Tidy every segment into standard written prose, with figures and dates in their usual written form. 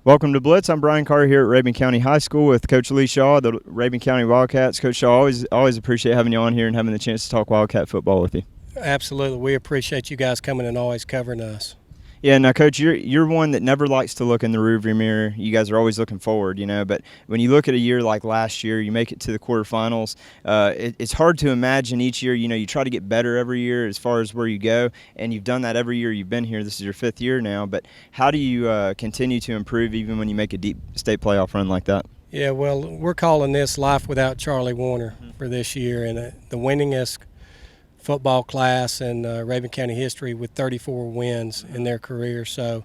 Welcome to Blitz. I'm Brian Carter here at Rabun County High School with Coach Lee Shaw, the Rabun County Wildcats. Coach Shaw, always appreciate having you on here and having the chance to talk Wildcat football with you. Absolutely. We appreciate you guys coming and always covering us. Yeah, now, Coach, you're one that never likes to look in the rearview mirror. You guys are always looking forward, But when you look at a year like last year, you make it to the quarterfinals. It's hard to imagine each year. You try to get better every year as far as where you go, and you've done that every year you've been here. This is your 5th year now. But how do you continue to improve even when you make a deep state playoff run like that? Yeah, well, we're calling this Life Without Charlie Woerner for this year, and the winningest football class in Rabun County history with 34 wins in their career. So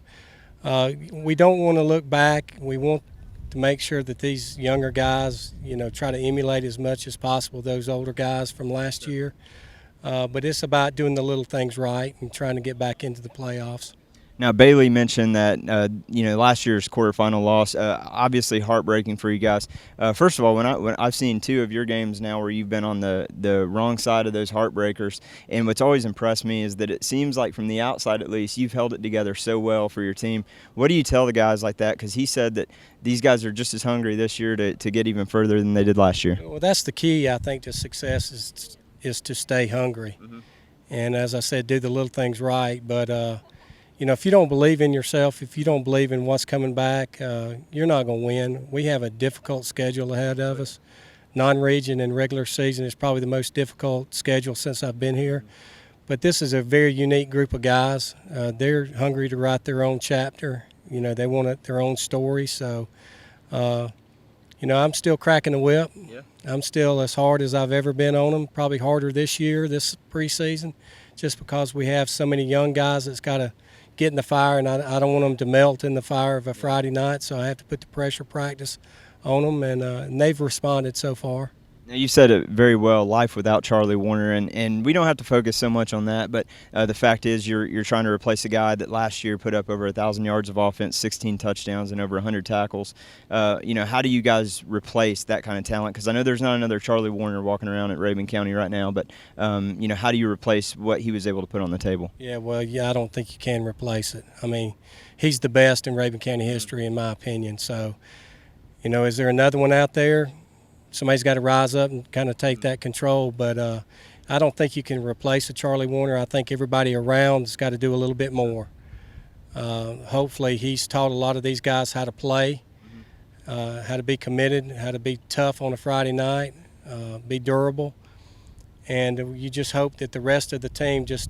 we don't want to look back. We want to make sure that these younger guys, try to emulate as much as possible those older guys from last year. But it's about doing the little things right and trying to get back into the playoffs. Now, Bailey mentioned that, last year's quarterfinal loss, obviously heartbreaking for you guys. First of all, when I've seen 2 of your games now where you've been on the wrong side of those heartbreakers, and what's always impressed me is that it seems like from the outside at least, you've held it together so well for your team. What do you tell the guys like that? Because he said that these guys are just as hungry this year to get even further than they did last year. Well, that's the key, I think, to success is to stay hungry. Mm-hmm. And as I said, do the little things right. But if you don't believe in yourself, if you don't believe in what's coming back, you're not going to win. We have a difficult schedule ahead of us. Non-region and regular season is probably the most difficult schedule since I've been here. But this is a very unique group of guys. They're hungry to write their own chapter. They want their own story. So, I'm still cracking the whip. Yeah. I'm still as hard as I've ever been on them, probably harder this year, this preseason, just because we have so many young guys that's got to get in the fire, and I don't want them to melt in the fire of a Friday night, so I have to put the pressure practice on them, and they've responded so far. Now, you said it very well, life without Charlie Woerner, and we don't have to focus so much on that, but the fact is you're trying to replace a guy that last year put up over 1,000 yards of offense, 16 touchdowns, and over 100 tackles. How do you guys replace that kind of talent? Because I know there's not another Charlie Woerner walking around at Rabun County right now, but, how do you replace what he was able to put on the table? Yeah, well, I don't think you can replace it. I mean, he's the best in Rabun County history, in my opinion. So, is there another one out there? Somebody's got to rise up and kind of take that control, but I don't think you can replace a Charlie Woerner. I think everybody around has got to do a little bit more. Hopefully he's taught a lot of these guys how to play, how to be committed, how to be tough on a Friday night, be durable, and you just hope that the rest of the team just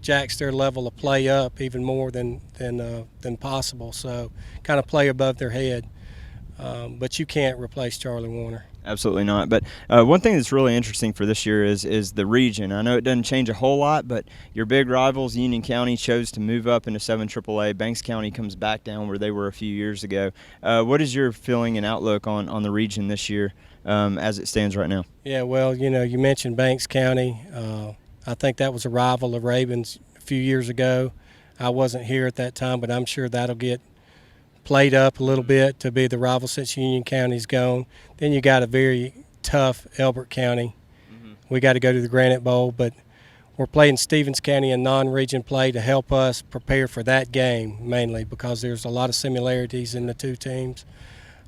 jacks their level of play up even more than possible, so kind of play above their head. But you can't replace Charlie Woerner. Absolutely not. But one thing that's really interesting for this year is the region. I know it doesn't change a whole lot, but your big rivals, Union County, chose to move up into 7 AAA. Banks County comes back down where they were a few years ago. What is your feeling and outlook on the region this year as it stands right now? Yeah, well, you mentioned Banks County. I think that was a rival of Rabun's a few years ago. I wasn't here at that time, but I'm sure that'll get played up a little bit to be the rival since Union County's gone. Then you got a very tough Elbert County. Mm-hmm. We got to go to the Granite Bowl, but we're playing Stevens County in non-region play to help us prepare for that game mainly because there's a lot of similarities in the two teams.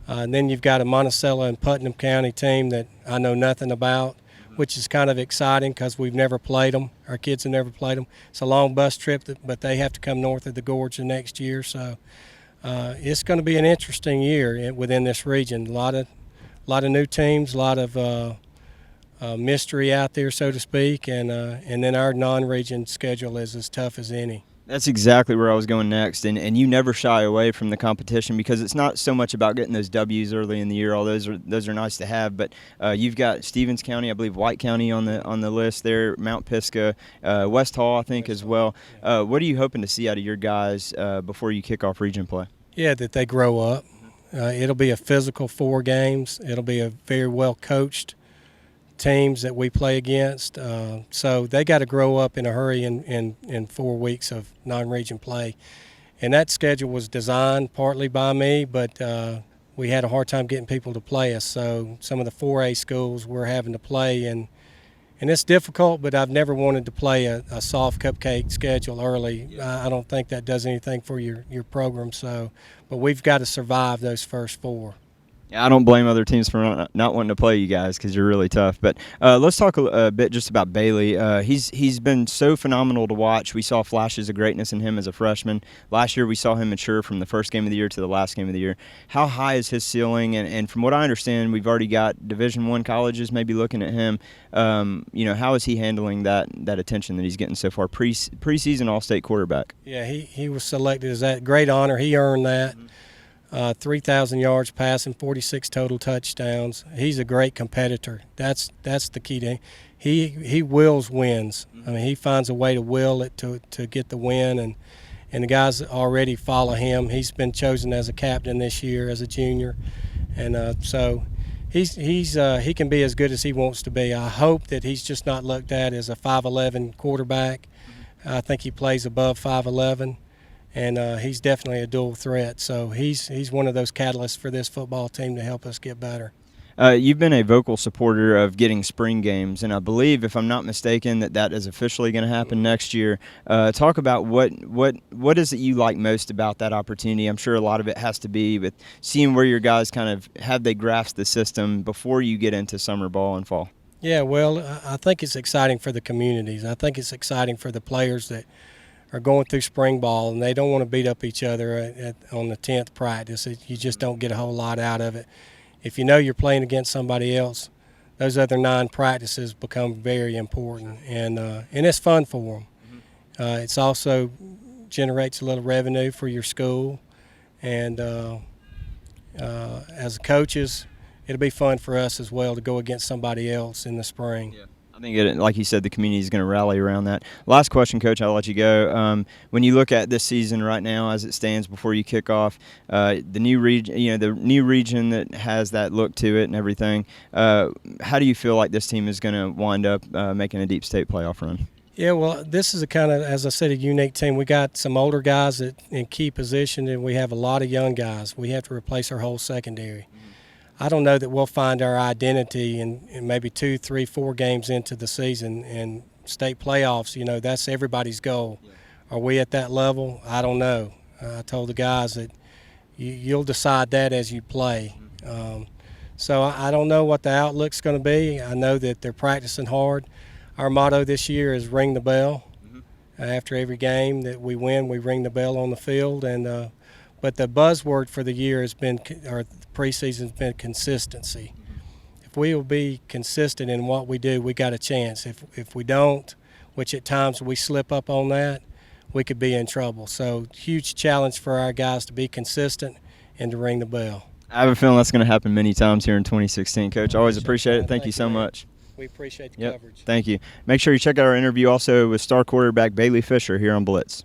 And then you've got a Monticello and Putnam County team that I know nothing about, which is kind of exciting because we've never played them. Our kids have never played them. It's a long bus trip, but they have to come north of the gorge the next year, so it's going to be an interesting year within this region. A lot of new teams, a lot of mystery out there, so to speak, and then our non-region schedule is as tough as any. That's exactly where I was going next, and you never shy away from the competition because it's not so much about getting those W's early in the year. All those are nice to have, but you've got Stevens County, I believe White County on the list there, Mount Pisgah, West Hall, I think, as well. What are you hoping to see out of your guys before you kick off region play? Yeah, that they grow up. It'll be a physical 4 games. It'll be a very well coached teams that we play against. So they got to grow up in a hurry in 4 weeks of non-region play. And that schedule was designed partly by me, but we had a hard time getting people to play us. So some of the 4A schools we're having to play in and it's difficult, but I've never wanted to play a soft cupcake schedule early. I don't think that does anything for your program. So, but we've got to survive those first 4. I don't blame other teams for not wanting to play you guys because you're really tough. But let's talk a bit just about Bailey. He's been so phenomenal to watch. We saw flashes of greatness in him as a freshman. Last year we saw him mature from the first game of the year to the last game of the year. How high is his ceiling? And from what I understand, we've already got Division I colleges maybe looking at him. How is he handling that attention that he's getting so far? Preseason All-State quarterback. Yeah, he was selected as that. Great honor. He earned that. 3,000 yards passing, 46 total touchdowns. He's a great competitor. That's the key to him. He wills wins. I mean, he finds a way to will it to get the win, and the guys already follow him. He's been chosen as a captain this year as a junior, and so he can be as good as he wants to be. I hope that he's just not looked at as a 5'11" quarterback. I think he plays above 5'11". And he's definitely a dual threat. So he's one of those catalysts for this football team to help us get better. You've been a vocal supporter of getting spring games, and I believe, if I'm not mistaken, that is officially going to happen next year. Talk about what is it you like most about that opportunity? I'm sure a lot of it has to be with seeing where your guys kind of have they grasped the system before you get into summer ball and fall. Yeah, well, I think it's exciting for the communities. I think it's exciting for the players that are going through spring ball, and they don't want to beat up each other on the 10th practice. You just don't get a whole lot out of it. If you know you're playing against somebody else, those other 9 practices become very important, and it's fun for them. It's also generates a little revenue for your school, and as coaches, it'll be fun for us as well to go against somebody else in the spring. Yeah. I think, like you said, the community is going to rally around that. Last question, Coach, I'll let you go. When you look at this season right now as it stands before you kick off, the new region that has that look to it and everything, how do you feel like this team is going to wind up making a deep state playoff run? Yeah, well, this is a kind of, as I said, a unique team. We got some older guys in key position, and we have a lot of young guys. We have to replace our whole secondary. I don't know that we'll find our identity in maybe 2, 3, 4 games into the season. And state playoffs, that's everybody's goal. Yeah. Are we at that level? I don't know. I told the guys that you'll decide that as you play. So I don't know what the outlook's going to be. I know that they're practicing hard. Our motto this year is ring the bell. After every game that we win, we ring the bell on the field. And but the buzzword for the year has been, or the preseason has been, consistency. If we will be consistent in what we do, we got a chance. If we don't, which at times we slip up on that, we could be in trouble. So huge challenge for our guys to be consistent and to ring the bell. I have a feeling that's going to happen many times here in 2016, Coach. Always appreciate it. Thank you so much. We appreciate the coverage. Thank you. Make sure you check out our interview also with star quarterback Bailey Fisher here on Blitz.